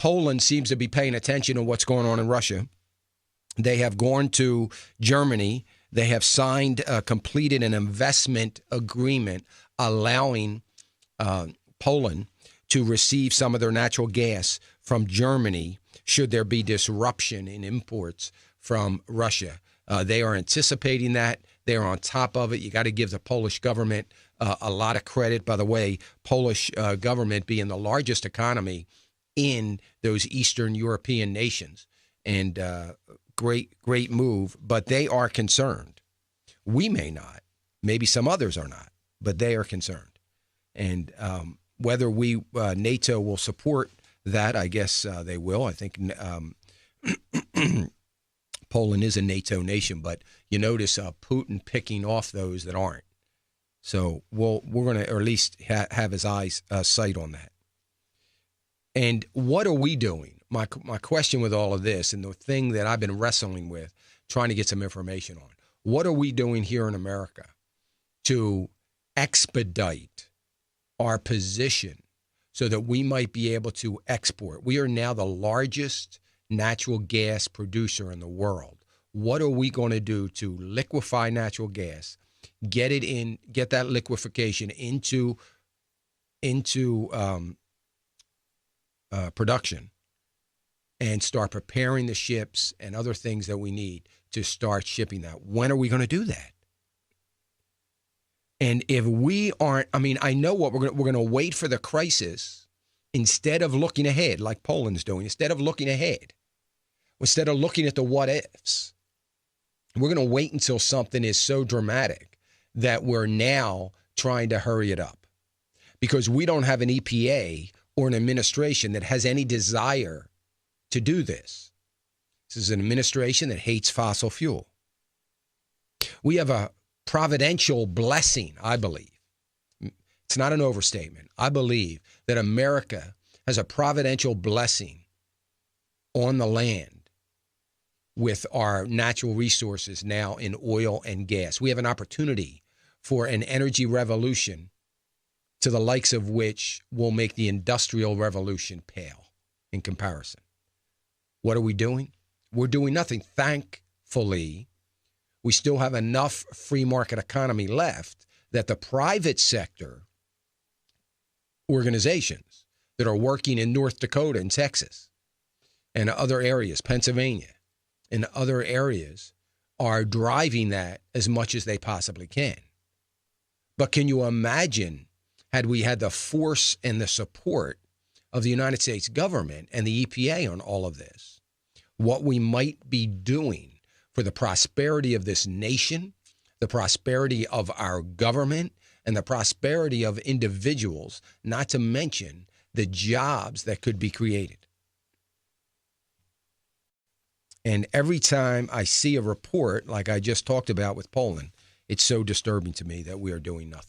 Poland seems to be paying attention to what's going on in Russia. They have gone to Germany. They have signed, completed an investment agreement allowing Poland to receive some of their natural gas from Germany should there be disruption in imports from Russia. They are anticipating that. They are on top of it. You got to give the Polish government a lot of credit. By the way, Polish government being the largest economy in those Eastern European nations. And great move. But they are concerned. We may not. Maybe some others are not. But they are concerned. And whether NATO will support that, I guess they will. I think Poland is a NATO nation, but you notice Putin picking off those that aren't. So we're going to, or at least have his eyes sight on that. And what are we doing? My question with all of this, and the thing that I've been wrestling with, trying to get some information on, what are we doing here in America to expedite our position so that we might be able to export? We are now the largest natural gas producer in the world. What are we going to do to liquefy natural gas, get that liquefaction into production, and start preparing the ships and other things that we need to start shipping that? When are we going to do that? And if we aren't, I know what we're going to wait for the crisis instead of looking ahead, like Poland's doing. Instead of looking ahead, instead of looking at the what ifs, we're going to wait until something is so dramatic that we're now trying to hurry it up, because we don't have an EPA or an administration that has any desire to do this. This is an administration that hates fossil fuel. We have a providential blessing, I believe. It's not an overstatement. I believe that America has a providential blessing on the land with our natural resources now in oil and gas. We have an opportunity for an energy revolution to the likes of which will make the Industrial Revolution pale in comparison. What are we doing? We're doing nothing. Thankfully, we still have enough free market economy left that the private sector organizations that are working in North Dakota and Texas and other areas, Pennsylvania and other areas, are driving that as much as they possibly can. But can you imagine, had we had the force and the support of the United States government and the EPA on all of this, what we might be doing for the prosperity of this nation, the prosperity of our government, and the prosperity of individuals, not to mention the jobs that could be created. And every time I see a report like I just talked about with Poland, it's so disturbing to me that we are doing nothing.